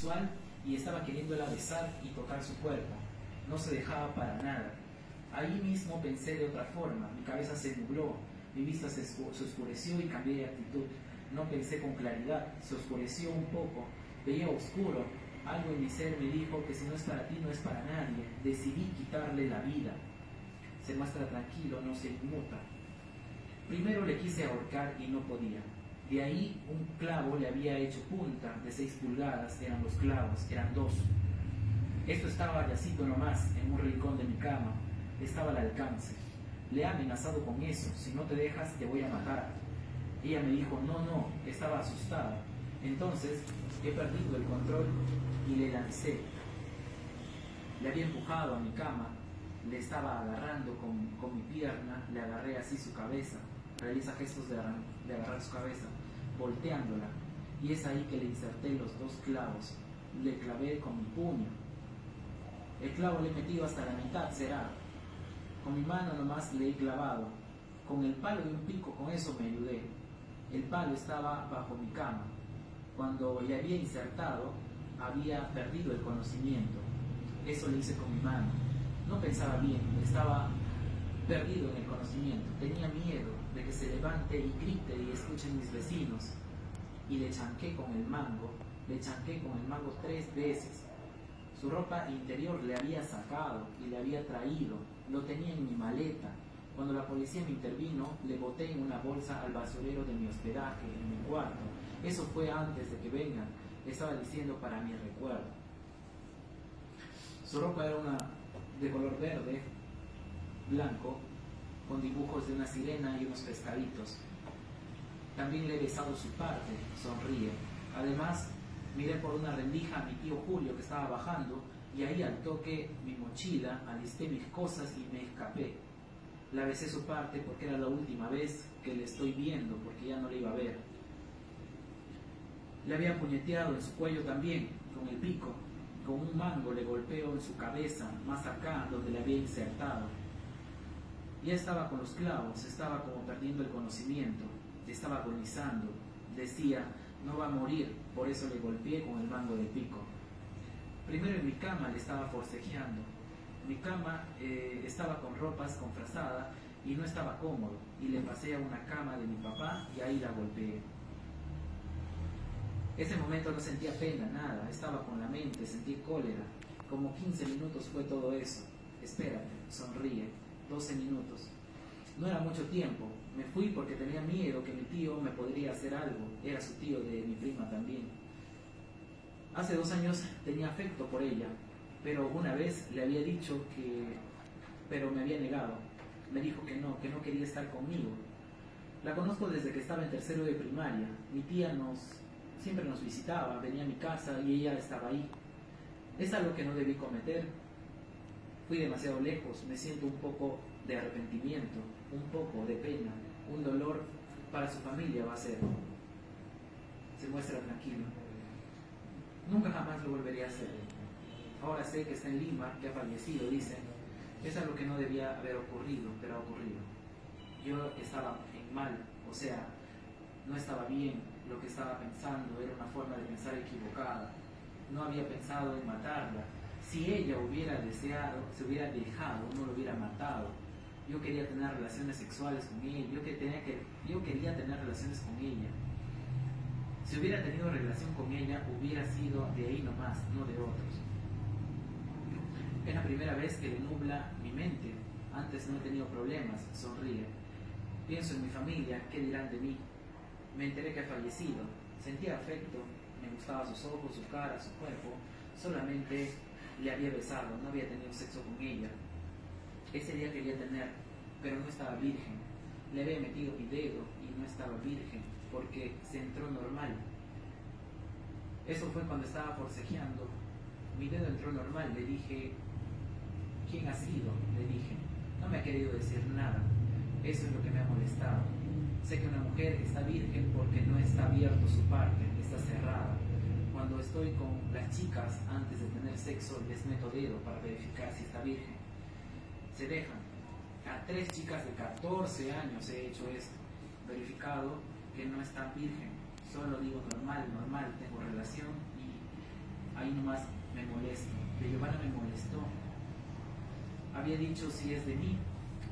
sexual y estaba queriéndola besar y tocar su cuerpo. No se dejaba para nada. Ahí mismo pensé de otra forma, mi cabeza se nubló, mi vista se oscureció y cambié de actitud. No pensé con claridad, se oscureció un poco, veía oscuro. Algo en mi ser me dijo que si no es para ti, no es para nadie. Decidí quitarle la vida. Se muestra tranquilo, no se inmuta. Primero le quise ahorcar y no podía. De ahí un clavo le había hecho punta de 6 pulgadas, eran los clavos, eran 2. Esto estaba allacito nomás, en un rincón de mi cama, estaba al alcance. Le he amenazado con eso, si no te dejas te voy a matar. Ella me dijo, no, estaba asustada. Entonces he perdido el control y le lancé. Le había empujado a mi cama, le estaba agarrando con mi pierna, le agarré así su cabeza, realiza gestos de agarrar su cabeza, volteándola, y es ahí que le inserté los 2 clavos, le clavé con mi puño. El clavo le he metido hasta la mitad, será. Con mi mano nomás le he clavado, con el palo de un pico, con eso me ayudé. El palo estaba bajo mi cama. Cuando le había insertado, había perdido el conocimiento. Eso le hice con mi mano. No pensaba bien, estaba perdido en el conocimiento. Tenía miedo de que se levante y grite y escuchen mis vecinos. Y le chanqué con el mango 3 veces. Su ropa interior le había sacado y le había traído. Lo tenía en mi maleta. Cuando la policía me intervino, le boté en una bolsa al basurero de mi hospedaje, en mi cuarto. Eso fue antes de que vengan. Estaba diciendo para mi recuerdo. Su ropa era de color verde, blanco, con dibujos de una sirena y unos pescaditos. También le he besado su parte, sonríe. Además, miré por una rendija a mi tío Julio que estaba bajando y ahí al toque mi mochila, alisté mis cosas y me escapé. La besé su parte porque era la última vez que le estoy viendo, porque ya no le iba a ver. Le había puñeteado en su cuello también, con el pico. Con un mango le golpeó en su cabeza, más acá, donde le había insertado. Ya estaba con los clavos, estaba como perdiendo el conocimiento, estaba agonizando. Decía, no va a morir, por eso le golpeé con el mango del pico. Primero en mi cama le estaba forcejeando. Mi cama estaba con ropas confrazada y no estaba cómodo, y le pasé a una cama de mi papá y ahí la golpeé. Ese momento no sentía pena, nada, estaba con la mente, sentí cólera. Como 15 minutos fue todo eso. Espérate, sonríe, 12 minutos. No era mucho tiempo, me fui porque tenía miedo que mi tío me podría hacer algo, era su tío de mi prima también. Hace 2 años tenía afecto por ella, pero una vez le había dicho pero me había negado. Me dijo que no quería estar conmigo. La conozco desde que estaba en 3º de primaria. Mi tía siempre nos visitaba, venía a mi casa y ella estaba ahí. Es algo que no debí cometer. Fui demasiado lejos, me siento un poco de arrepentimiento, un poco de pena, un dolor para su familia va a ser. Se muestra tranquilo. Nunca jamás lo volvería a hacer. Ahora sé que está en Lima, que ha fallecido, dice. Es algo que no debía haber ocurrido, pero ha ocurrido. Yo estaba en mal, o sea, no estaba bien. Lo que estaba pensando era una forma de pensar equivocada. No había pensado en matarla. Si ella hubiera deseado, se hubiera dejado, no lo hubiera matado. Yo quería tener relaciones sexuales con ella, yo quería tener relaciones con ella. Si hubiera tenido relación con ella, hubiera sido de ahí nomás, no de otros. Es la primera vez que le nubla mi mente. Antes no he tenido problemas, sonríe. Pienso en mi familia, ¿qué dirán de mí? Me enteré que ha fallecido. Sentía afecto, me gustaban sus ojos, su cara, su cuerpo. Solamente le había besado, no había tenido sexo con ella. Ese día quería tener, pero no estaba virgen. Le había metido mi dedo y no estaba virgen, porque se entró normal. Eso fue cuando estaba forcejeando. Mi dedo entró normal, le dije, ¿quién ha sido? Le dije. No me ha querido decir nada. Eso es lo que me ha molestado. Sé que una mujer está virgen porque no está abierto su parte, está cerrada. Cuando estoy con las chicas, antes de tener sexo, les meto dedo para verificar si está virgen. Se dejan. A 3 chicas de 14 años he hecho esto. Verificado que no está virgen. Solo digo normal, tengo relación y ahí nomás me molesto. De Giovanna me molestó. Había dicho si es de mí,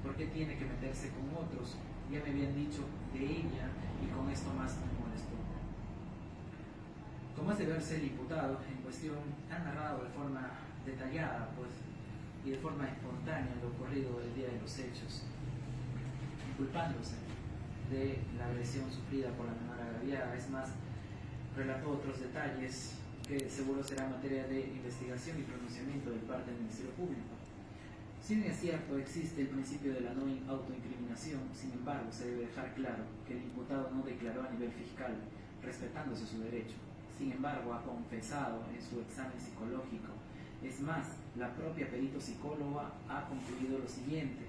¿por qué tiene que meterse con otros? Ya me habían dicho de ella y con esto más me molestó. Como es de verse, el imputado en cuestión ha narrado de forma detallada y de forma espontánea lo ocurrido el día de los hechos, culpándose de la agresión sufrida por la menor agraviada. Es más, relató otros detalles que seguro será materia de investigación y pronunciamiento del parte del Ministerio Público. Si bien es cierto, existe el principio de la no autoincriminación, sin embargo, se debe dejar claro que el imputado no declaró a nivel fiscal, respetándose su derecho. Sin embargo, ha confesado en su examen psicológico. Es más, la propia perito psicóloga ha concluido lo siguiente: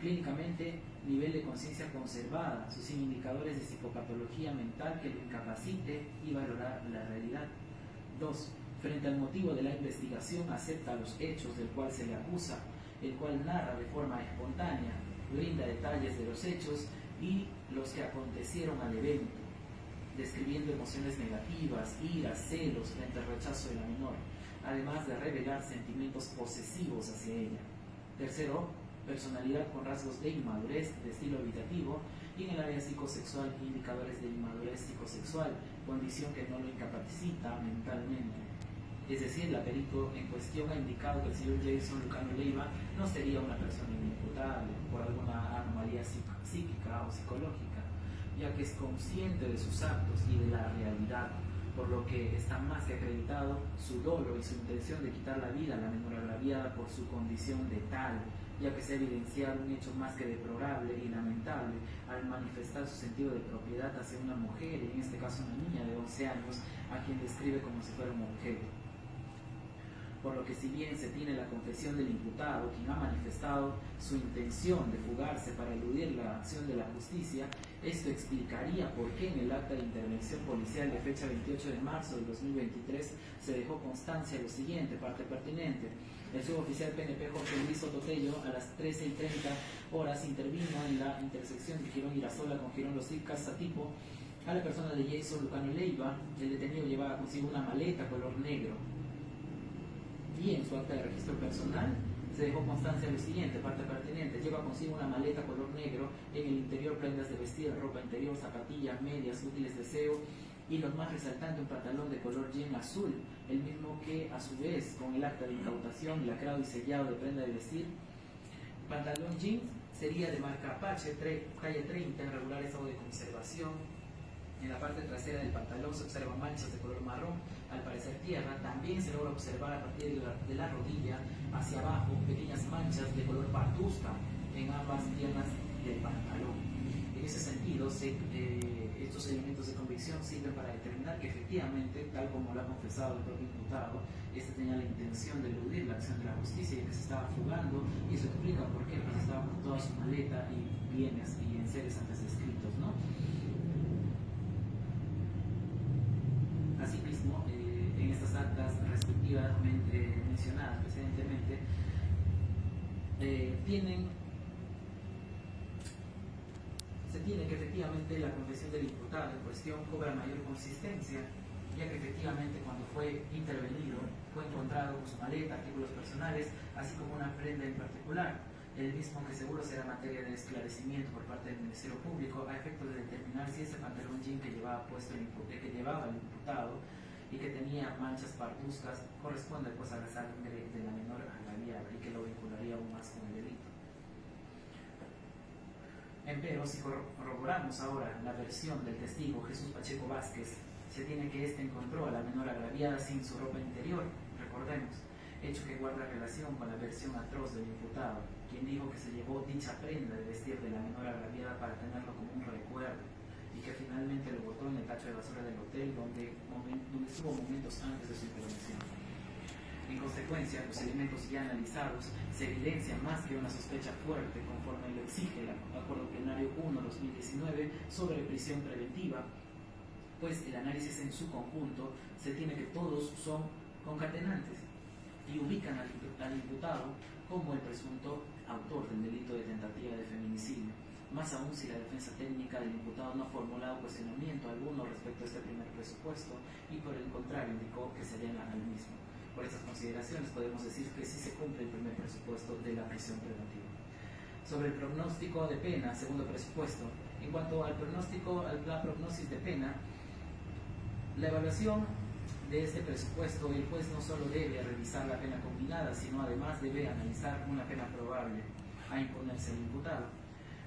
clínicamente, nivel de conciencia conservada, sus indicadores de psicopatología mental que lo incapacite y valorar la realidad. 2. Frente al motivo de la investigación, acepta los hechos del cual se le acusa, el cual narra de forma espontánea, brinda detalles de los hechos y los que acontecieron al evento, describiendo emociones negativas, ira, celos frente al rechazo de la menor, además de revelar sentimientos posesivos hacia ella. 3. Personalidad con rasgos de inmadurez, de estilo evitativo, y en el área psicosexual, indicadores de inmadurez psicosexual, condición que no lo incapacita mentalmente. Es decir, la perito en cuestión ha indicado que el señor Jason Lucano Leiva no sería una persona inimputable por alguna anomalía psíquica o psicológica, ya que es consciente de sus actos y de la realidad, por lo que está más que acreditado su dolo y su intención de quitar la vida a la menor agraviada por su condición de tal, ya que se ha evidenciado un hecho más que deplorable y lamentable al manifestar su sentido de propiedad hacia una mujer, en este caso una niña de 11 años, a quien describe como si fuera un objeto. Por lo que, si bien se tiene la confesión del imputado, quien ha manifestado su intención de fugarse para eludir la acción de la justicia, esto explicaría por qué en el acta de intervención policial de fecha 28 de marzo del 2023 se dejó constancia de lo siguiente: parte pertinente. El suboficial PNP Jorge Luis Sototello a las 13:30 horas intervino en la intersección de Girón Irasola con Girón Los Icas Satipo a la persona de Jason Lucano Leiva. El detenido llevaba consigo una maleta color negro. Y en su acta de registro personal se dejó constancia de lo siguiente: parte pertinente, lleva consigo una maleta color negro, en el interior prendas de vestir, ropa interior, zapatillas, medias, útiles de aseo y lo más resaltante, un pantalón de color jean azul, el mismo que a su vez con el acta de incautación lacrado y sellado de prenda de vestir. Pantalón jean sería de marca Apache, talla 30, en regular estado de conservación. En la parte trasera del pantalón se observan manchas de color marrón, al parecer tierra. También se logra observar a partir de la rodilla hacia abajo pequeñas manchas de color parduzca en ambas piernas del pantalón. En ese sentido, estos elementos de convicción sirven para determinar que efectivamente, tal como lo ha confesado el propio imputado, este tenía la intención de eludir la acción de la justicia y que se estaba fugando, y eso explica por qué estaba con toda su maleta y bienes y enseres antes descritos, ¿no? Asimismo, en estas actas respectivamente mencionadas precedentemente, se tiene que efectivamente la confesión del imputado en cuestión cobra mayor consistencia, ya que efectivamente cuando fue intervenido fue encontrado con su maleta, artículos personales, así como una prenda en particular, el mismo que seguro será materia de esclarecimiento por parte del Ministerio Público a efectos de determinar si ese pantalón jean que llevaba puesto que llevaba el imputado y que tenía manchas parduzcas corresponde pues a la sangre de la menor agraviada y que lo vincularía aún más con el delito. Empero, si corroboramos ahora la versión del testigo Jesús Pacheco Vázquez, se tiene que éste encontró a la menor agraviada sin su ropa interior, recordemos, hecho que guarda relación con la versión atroz del imputado, quien dijo que se llevó dicha prenda de vestir de la menor agraviada para tenerlo como un recuerdo y que finalmente lo botó en el tacho de basura del hotel donde estuvo momentos antes de su intervención. En consecuencia, los elementos ya analizados se evidencian más que una sospecha fuerte conforme lo exige el Acuerdo Plenario 1/2019 sobre prisión preventiva, pues el análisis en su conjunto se tiene que todos son concatenantes y ubican al imputado como el presunto autor del delito de tentativa de feminicidio, más aún si la defensa técnica del imputado no ha formulado cuestionamiento alguno respecto a este primer presupuesto y por el contrario indicó que se llena al mismo. Por estas consideraciones podemos decir que sí se cumple el primer presupuesto de la prisión preventiva. Sobre el pronóstico de pena, segundo presupuesto. En cuanto al pronóstico, a la prognosis de pena, la evaluación de este presupuesto, el juez no solo debe revisar la pena combinada, sino además debe analizar una pena probable a imponerse al imputado.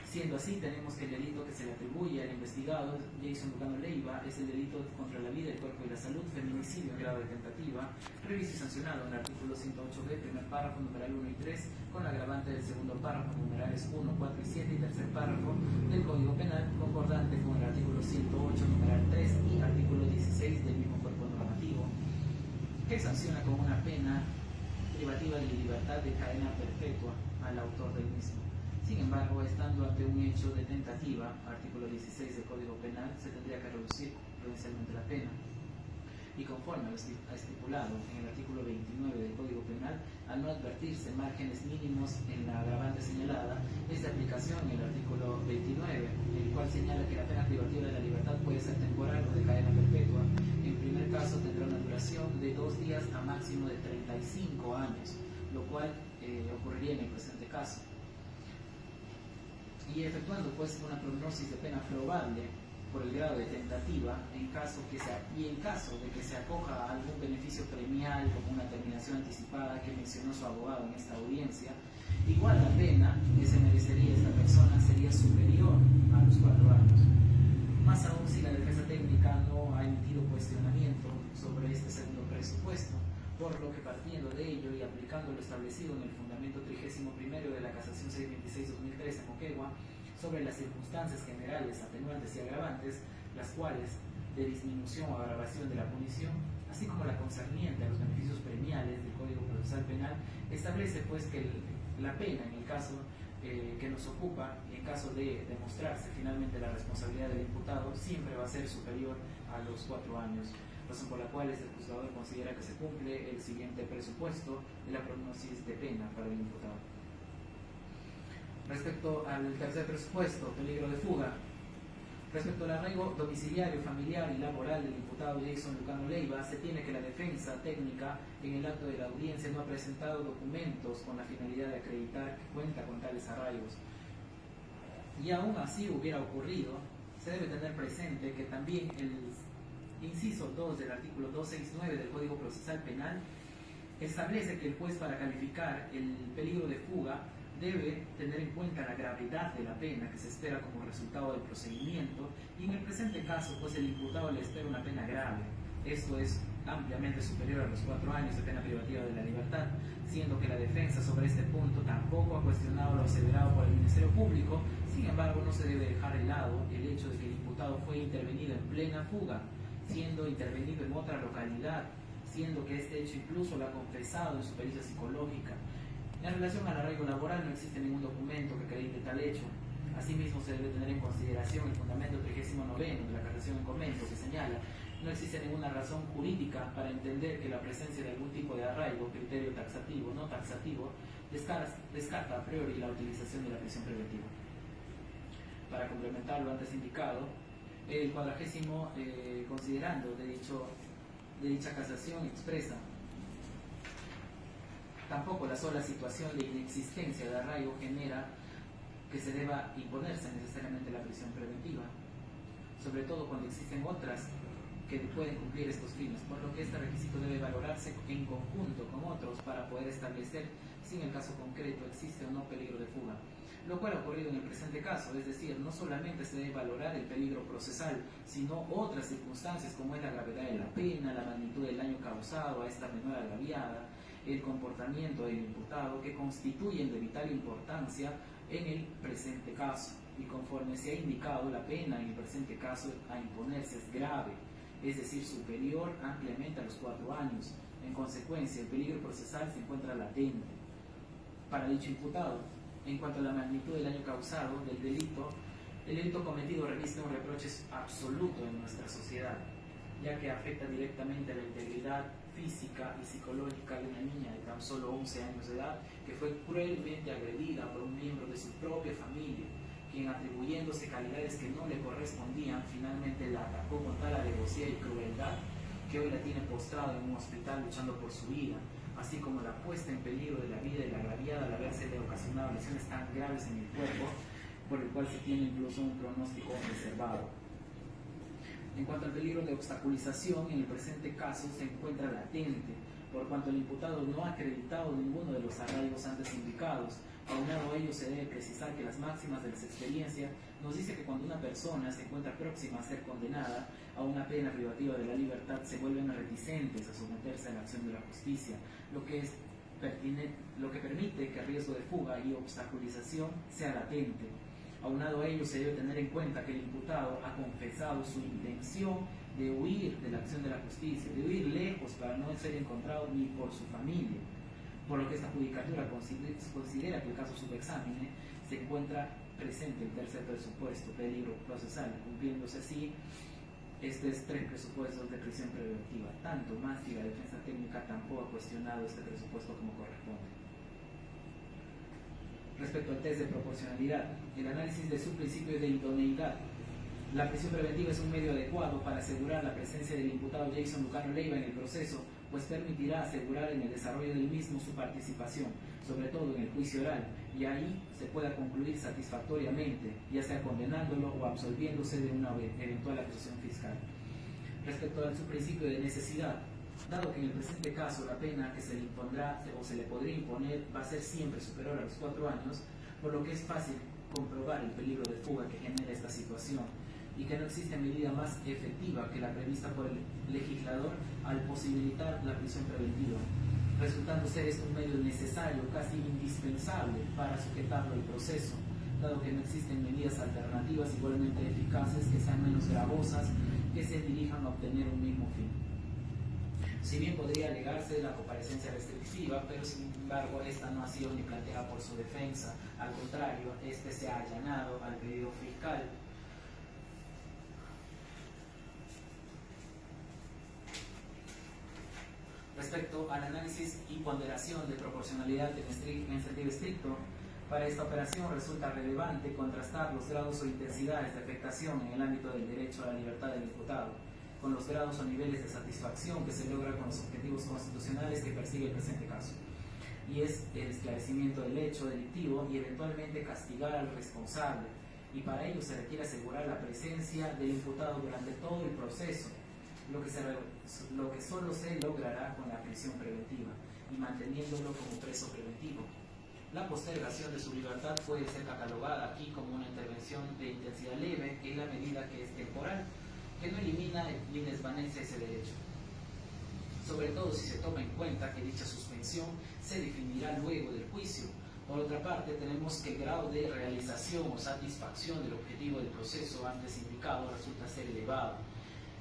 Siendo así, tenemos que el delito que se le atribuye al investigado Jason Lucano Leiva es el delito contra la vida, el cuerpo y la salud, feminicidio en grado de tentativa, previsto y sancionado en el artículo 108b, primer párrafo, numeral 1 y 3, con la agravante del segundo párrafo, numerales 1, 4 y 7, y tercer párrafo del Código Penal, concordante con el artículo 108, numeral 3 y artículo 16 del mismo cuerpo normativo, que sanciona con una pena privativa de libertad de cadena perpetua al autor del mismo. Sin embargo, estando ante un hecho de tentativa, artículo 16 del Código Penal, se tendría que reducir prudencialmente la pena. Y conforme a lo estipulado en el artículo 29 del Código Penal, al no advertirse márgenes mínimos en la agravante señalada, es de aplicación el artículo 29, el cual señala que la pena privativa de la libertad puede ser temporal o de cadena perpetua. En primer caso tendrá una duración de 2 días a máximo de 35 años, lo cual ocurriría en el presente caso. Y efectuando pues una prognosis de pena probable por el grado de tentativa, en caso de que se acoja a algún beneficio premial como una terminación anticipada que mencionó su abogado en esta audiencia, igual la pena que se merecería esta persona sería superior a los 4 años. Más aún si la defensa técnica no ha emitido cuestionamiento sobre este segundo presupuesto, por lo que partiendo de ello y aplicando lo establecido en el fundamento 31 de la Casación 626-2003 en Moquegua, sobre las circunstancias generales, atenuantes y agravantes, las cuales de disminución o agravación de la punición, así como la concerniente a los beneficios premiales del Código Procesal Penal, establece pues que la pena en el caso que nos ocupa, en caso de demostrarse finalmente la responsabilidad del imputado, siempre va a ser superior a los 4 años, razón por la cual este juzgador considera que se cumple el siguiente presupuesto de la prognosis de pena para el imputado. Respecto al tercer presupuesto, peligro de fuga. Respecto al arraigo domiciliario, familiar y laboral del imputado Jason Lucano Leiva, se tiene que la defensa técnica en el acto de la audiencia no ha presentado documentos con la finalidad de acreditar que cuenta con tales arraigos. Y aún así hubiera ocurrido, se debe tener presente que también el inciso 2 del artículo 269 del Código Procesal Penal establece que el juez, para calificar el peligro de fuga, debe tener en cuenta la gravedad de la pena que se espera como resultado del procedimiento, y en el presente caso pues el imputado le espera una pena grave. Esto es ampliamente superior a los 4 años de pena privativa de la libertad, siendo que la defensa sobre este punto tampoco ha cuestionado lo aseverado por el Ministerio Público. Sin embargo, no se debe dejar de lado el hecho de que el imputado fue intervenido en plena fuga, siendo intervenido en otra localidad, siendo que este hecho incluso lo ha confesado en su pericia psicológica. En relación al arraigo laboral, no existe ningún documento que acredite tal hecho. Asimismo, se debe tener en consideración el fundamento 39 de la Casación en comento, que señala: no existe ninguna razón jurídica para entender que la presencia de algún tipo de arraigo, criterio taxativo o no taxativo, descarta a priori la utilización de la prisión preventiva. Para complementar lo antes indicado, el 40º considerando de dicha casación expresa: tampoco la sola situación de inexistencia de arraigo genera que se deba imponerse necesariamente la prisión preventiva, sobre todo cuando existen otras que pueden cumplir estos fines, por lo que este requisito debe valorarse en conjunto con otros para poder establecer si en el caso concreto existe o no peligro de fuga, lo cual ha ocurrido en el presente caso. Es decir, no solamente se debe valorar el peligro procesal, sino otras circunstancias como es la gravedad de la pena, la magnitud del daño causado a esta menor agraviada, el comportamiento del imputado, que constituyen de vital importancia en el presente caso. Y conforme se ha indicado, la pena en el presente caso a imponerse es grave, es decir, superior ampliamente a los 4 años. En consecuencia, el peligro procesal se encuentra latente para dicho imputado. En cuanto a la magnitud del daño causado del delito, el delito cometido reviste un reproche absoluto en nuestra sociedad, ya que afecta directamente a la integridad física y psicológica de una niña de tan solo 11 años de edad, que fue cruelmente agredida por un miembro de su propia familia, quien, atribuyéndose calidades que no le correspondían, finalmente la atacó con tal alevosía y crueldad que hoy la tiene postrada en un hospital luchando por su vida, así como la puesta en peligro de la vida y la agraviada al haberse ocasionado lesiones tan graves en el cuerpo, por el cual se tiene incluso un pronóstico reservado. En cuanto al peligro de obstaculización, en el presente caso se encuentra latente, por cuanto el imputado no ha acreditado ninguno de los arraigos antes indicados. Aunado a ello, se debe precisar que las máximas de la experiencia nos dice que cuando una persona se encuentra próxima a ser condenada a una pena privativa de la libertad, se vuelven reticentes a someterse a la acción de la justicia, lo que permite que el riesgo de fuga y obstaculización sea latente. Aunado a ello, se debe tener en cuenta que el imputado ha confesado su intención de huir de la acción de la justicia, de huir lejos para no ser encontrado ni por su familia, por lo que esta judicatura considera que el caso subexámine se encuentra presente el tercer presupuesto, peligro procesal, cumpliéndose así estos tres presupuestos de prisión preventiva, tanto más si la defensa técnica tampoco ha cuestionado este presupuesto como corresponde. Respecto al test de proporcionalidad, el análisis de su principio de idoneidad. La prisión preventiva es un medio adecuado para asegurar la presencia del imputado Jason Lucano Leiva en el proceso, pues permitirá asegurar en el desarrollo del mismo su participación, sobre todo en el juicio oral, y ahí se pueda concluir satisfactoriamente, ya sea condenándolo o absolviéndose de una eventual acusación fiscal. Respecto a su principio de necesidad, dado que en el presente caso la pena que se le impondrá o se le podría imponer va a ser siempre superior a los 4 años, por lo que es fácil comprobar el peligro de fuga que genera esta situación y que no existe medida más efectiva que la prevista por el legislador al posibilitar la prisión preventiva, resultando ser esto un medio necesario, casi indispensable para sujetarlo al proceso, dado que no existen medidas alternativas igualmente eficaces que sean menos gravosas, que se dirijan a obtener un mismo fin. Si bien podría alegarse la comparecencia restrictiva, pero sin embargo esta no ha sido ni planteada por su defensa, al contrario, este se ha allanado al pedido fiscal. Respecto al análisis y ponderación de proporcionalidad en sentido estricto, para esta operación resulta relevante contrastar los grados o intensidades de afectación en el ámbito del derecho a la libertad del imputado, con los grados o niveles de satisfacción que se logra con los objetivos constitucionales que persigue el presente caso, y es el esclarecimiento del hecho delictivo y eventualmente castigar al responsable, y para ello se requiere asegurar la presencia del imputado durante todo el proceso, lo que solo se logrará con la prisión preventiva y manteniéndolo como preso preventivo. La postergación de su libertad puede ser catalogada aquí como una intervención de intensidad leve en la medida que es temporal, que no elimina ni desvanece ese derecho, sobre todo si se toma en cuenta que dicha suspensión se definirá luego del juicio. Por otra parte, tenemos que el grado de realización o satisfacción del objetivo del proceso antes indicado resulta ser elevado,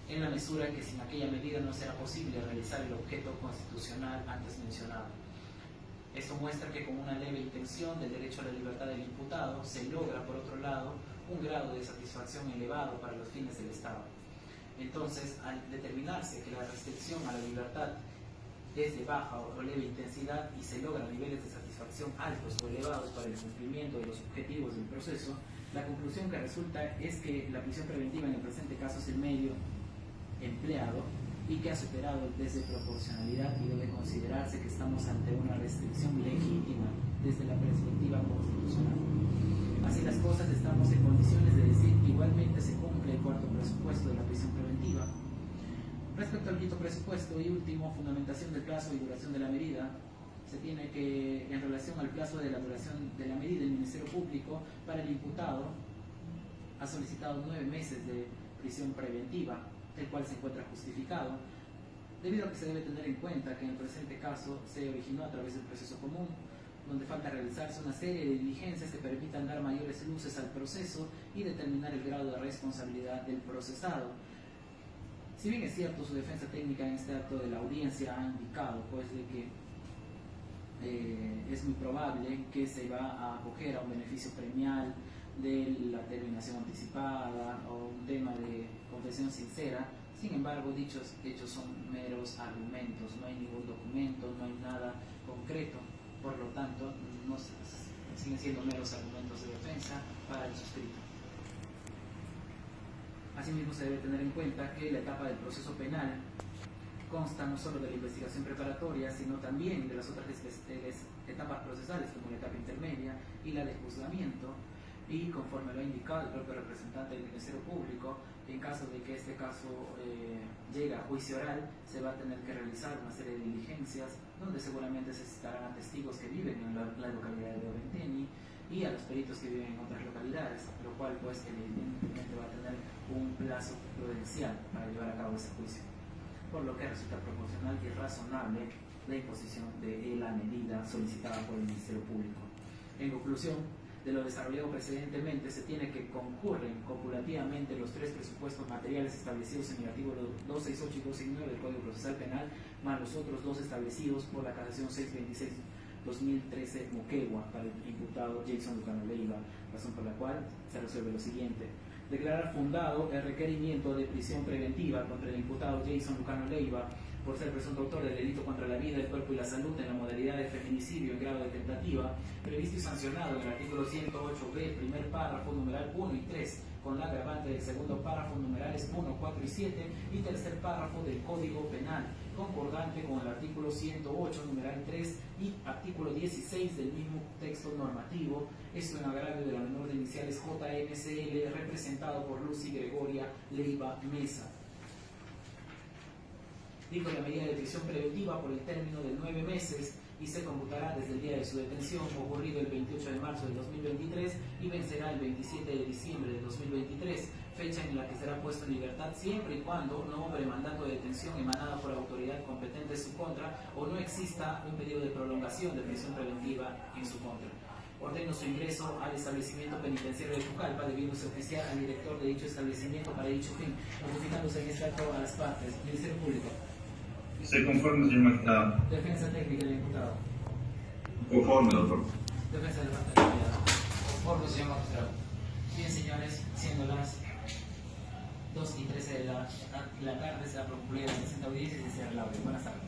en la mesura que sin aquella medida no será posible realizar el objeto constitucional antes mencionado. Esto muestra que con una leve intención del derecho a la libertad del imputado se logra, por otro lado, un grado de satisfacción elevado para los fines del Estado. Entonces, al determinarse que la restricción a la libertad es de baja o leve intensidad y se logran niveles de satisfacción altos o elevados para el cumplimiento de los objetivos del proceso, la conclusión que resulta es que la prisión preventiva en el presente caso es el medio empleado y que ha superado el test de proporcionalidad y debe considerarse que estamos ante una restricción legítima desde la perspectiva constitucional. Así las cosas, estamos en condiciones de decir que igualmente se cumple el cuarto presupuesto de la prisión preventiva. Respecto al quinto presupuesto y último, fundamentación del plazo y duración de la medida, se tiene que, en relación al plazo de la duración de la medida, el Ministerio Público para el imputado ha solicitado 9 meses de prisión preventiva, el cual se encuentra justificado, debido a que se debe tener en cuenta que en el presente caso se originó a través del proceso común, donde falta realizarse una serie de diligencias que permitan dar mayores luces al proceso y determinar el grado de responsabilidad del procesado. Si bien es cierto, su defensa técnica en este acto de la audiencia ha indicado pues de que es muy probable que se va a acoger a un beneficio premial de la terminación anticipada o un tema de confesión sincera. Sin embargo, dichos hechos son meros argumentos, no hay ningún documento, no hay nada concreto, por lo tanto siguen siendo meros argumentos de defensa para el suscrito. Asimismo, se debe tener en cuenta que la etapa del proceso penal consta no solo de la investigación preparatoria, sino también de las otras etapas procesales, como la etapa intermedia y la de juzgamiento, y conforme lo ha indicado el propio representante del Ministerio Público, en caso de que este caso llegue a juicio oral, se va a tener que realizar una serie de diligencias donde seguramente se citarán a testigos que viven en la localidad de Oventeni y a los peritos que viven en otras localidades, lo cual pues evidentemente va a tener un plazo prudencial para llevar a cabo ese juicio, por lo que resulta proporcional y razonable la imposición de la medida solicitada por el Ministerio Público. En conclusión, de lo desarrollado precedentemente, se tiene que concurren copulativamente los tres presupuestos materiales establecidos en el artículo 268 y 269 del Código Procesal Penal, más los otros dos establecidos por la Casación 626-2013 Moquegua para el imputado Jason Lucano Leiva, razón por la cual se resuelve lo siguiente: declarar fundado el requerimiento de prisión preventiva contra el imputado Jason Lucano Leiva por ser presunto autor del delito contra la vida, el cuerpo y la salud en la modalidad de feminicidio en grado de tentativa, previsto y sancionado en el artículo 108b, primer párrafo, numeral 1 y 3, con la agravante del segundo párrafo, numerales 1, 4 y 7, y tercer párrafo del Código Penal, concordante con el artículo 108, numeral 3, y artículo 16 del mismo texto normativo, esto en agravio de la menor de iniciales JMCL, representado por Lucy Gregoria Leiva Mesa. Dijo la medida de prisión preventiva por el término de 9 meses y se computará desde el día de su detención, ocurrido el 28 de marzo del 2023, y vencerá el 27 de diciembre del 2023, fecha en la que será puesto en libertad siempre y cuando no obre mandato de detención emanada por la autoridad competente en su contra o no exista un pedido de prolongación de prisión preventiva en su contra. Ordeno su ingreso al establecimiento penitenciario de Pucallpa, debiéndose oficiar al director de dicho establecimiento para dicho fin, notificándose en este acto a las partes. Ministerio Público. Estoy conforme, señor magistrado. Defensa técnica del imputado. Conforme, doctor. Defensa del imputado. Conforme, señor magistrado. Bien, señores, siendo las 2:13 de la tarde, se ha concluido la presente audiencia y se cierra la audiencia. Buenas tardes.